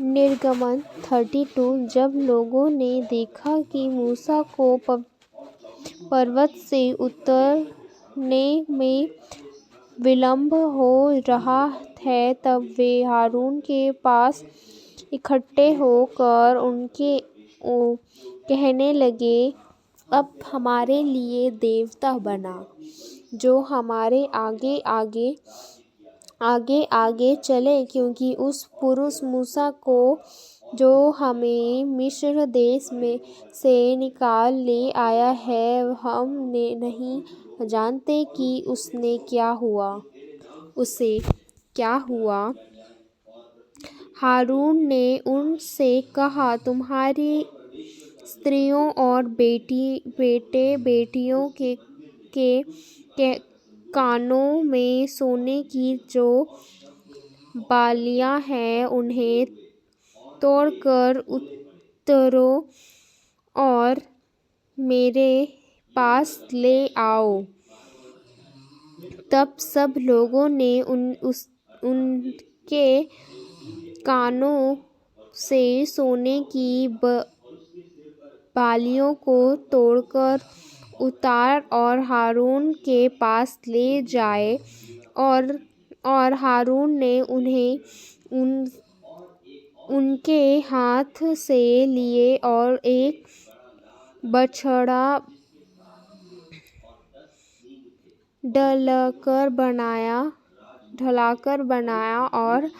निर्गमन 32। जब लोगों ने देखा कि मूसा को पर्वत से उतरने में विलंब हो रहा है, तब वे हारून के पास इकट्ठे होकर उनके कहने लगे, अब हमारे लिए देवता बना, जो हमारे आगे आगे चले, क्योंकि उस पुरुष मूसा को जो हमें मिस्र देश में से निकाल ले आया है, हम नहीं जानते कि उसे क्या हुआ। हारून ने उनसे कहा, तुम्हारी स्त्रियों और बेटे बेटियों के कानों में सोने की जो बालियां हैं, उन्हें तोड़कर उतारो और मेरे पास ले आओ। तब सब लोगों ने उनके कानों से सोने की बालियों को तोड़कर उतार और हारून के पास ले जाए, और हारून ने उन्हें उनके हाथ से लिए और एक बछड़ा ढलाकर बनाया और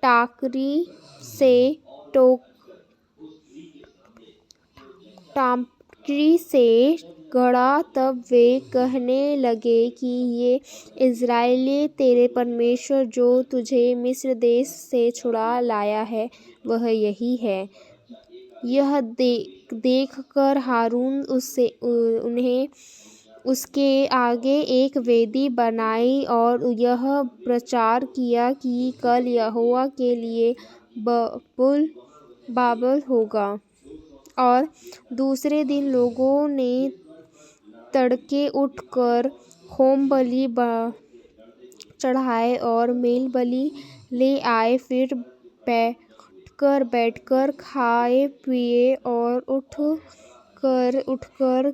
टाकरी से गढ़ा। तब वे कहने लगे कि ये इस्राएली तेरे परमेश्वर जो तुझे मिस्र देश से छुड़ा लाया है, वह यही है। यह देखकर हारून उन्हें उसके आगे एक वेदी बनाई और यह प्रचार किया कि कल यहोवा के लिए बाबल होगा। और दूसरे दिन लोगों ने तड़के उठकर होम बलि चढ़ाए और मेल बलि ले आए। फिर बैठकर खाए पिए और उठकर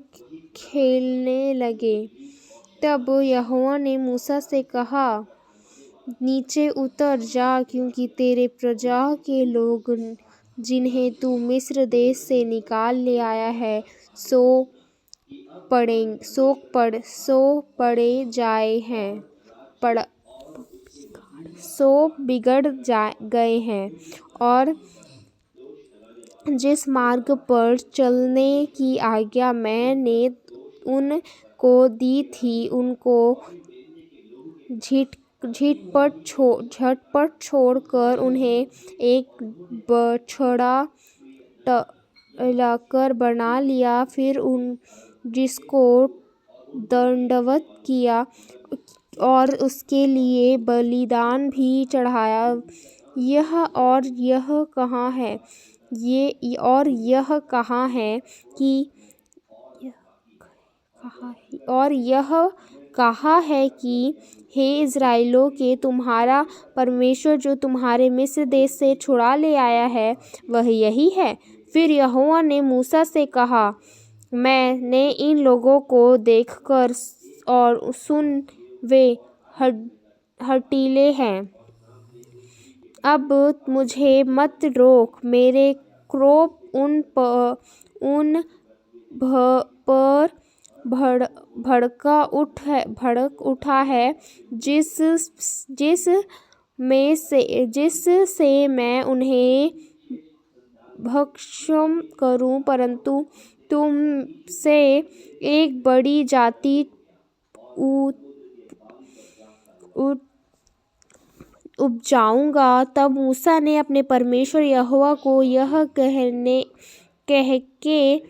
खेलने लगे। तब यहोवा ने मूसा से कहा, नीचे उतर जा, क्योंकि तेरे प्रजा के लोग जिन्हें तू मिस्र देश से निकाल ले आया है, सो बिगड़ गए हैं, और जिस मार्ग पर चलने की आज्ञा मैंने उनको दी थी, उनको झटपट छोड़कर उन्हें एक बछड़ा लाकर बना लिया। फिर जिसको दंडवत किया और उसके लिए बलिदान भी चढ़ाया। यह कहा है कि हे इस्राएलियों के तुम्हारा परमेश्वर जो तुम्हारे मिस्र देश से छुड़ा ले आया है, वह यही है। फिर यहोवा ने मूसा से कहा, मैंने इन लोगों को देखकर और सुन वे हठीले हैं। अब मुझे मत रोक, मेरे क्रोध उन पर भड़क उठा है, जिससे मैं उन्हें भस्म करूं, परंतु तुम से एक बड़ी जाति उपजाऊंगा। तब मूसा ने अपने परमेश्वर यहोवा को यह कह के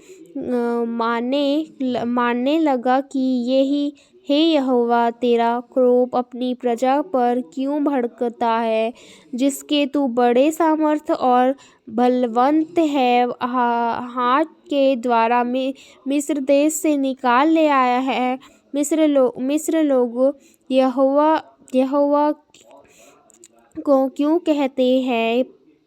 मानने लगा कि हे यहोवा, तेरा क्रोध अपनी प्रजा पर क्यों भड़कता है, जिसके तू बड़े सामर्थ और बलवंत है, हाथ के द्वारा मिस्र देश से निकाल ले आया है। मिस्र लोग यहोवा को क्यों कहते हैं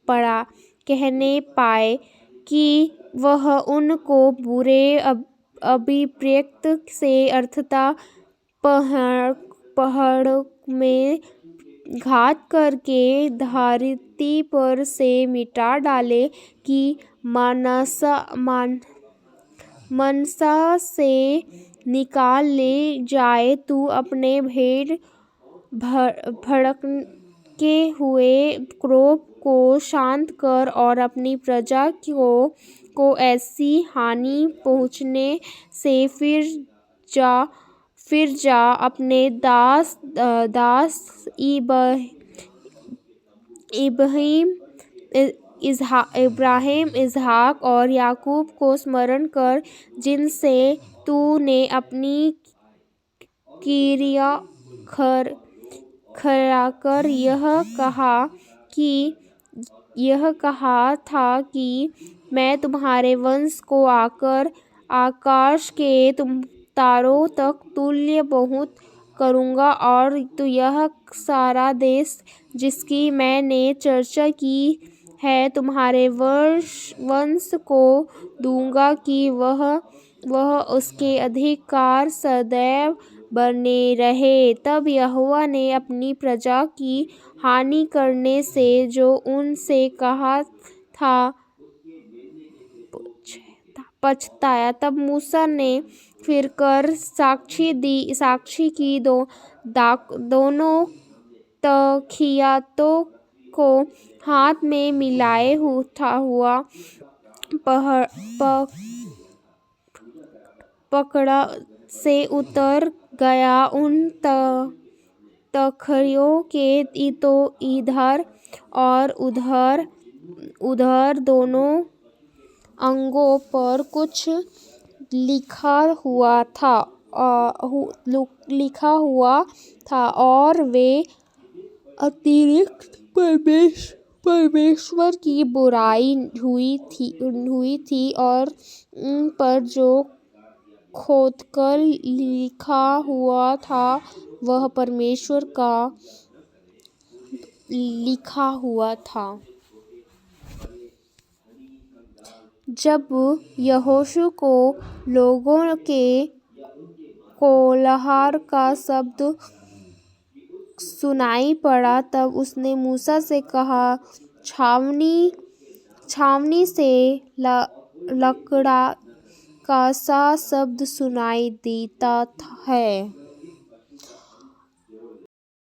पड़ा कहने पाए कि वह उनको बुरे अभिप्रेत से अर्थात पहाड़ में घात करके धरती पर से मिटा डाले कि मनसा से निकाल ले जाए। तू अपने भेड़ भड़के हुए क्रोध को शांत कर और अपनी प्रजा को ऐसी हानि पहुँचने से फिर जा अपने दास इब्राहिम इसहाक और याकूब को स्मरण कर, जिनसे तूने अपनी किरिया खराकर यह कहा था कि मैं तुम्हारे वंश को आकाश के तारों तक तुल्य बहुत करूँगा, और तो यह सारा देश जिसकी मैंने चर्चा की है तुम्हारे वंश को दूंगा कि वह उसके अधिकार सदैव बने रहे। तब यहोवा ने अपनी प्रजा की हानि करने से जो उनसे कहा था पछताया। तब मूसा ने फिर कर साक्षी की दोनों तखियातों को हाथ में मिलाए हुआ पकड़ा से उतर गया। उन तखतियों के इधर और उधर दोनों अंगों पर कुछ लिखा हुआ था और वे अतिरिक्त परमेश्वर की बुराई हुई थी, और उन पर जो खोदकर लिखा हुआ था वह परमेश्वर का लिखा हुआ था। जब यहोशू को लोगों के कोलाहल का शब्द सुनाई पड़ा, तब उसने मूसा से कहा, छावनी से लकड़ा का सा शब्द सुनाई देता है।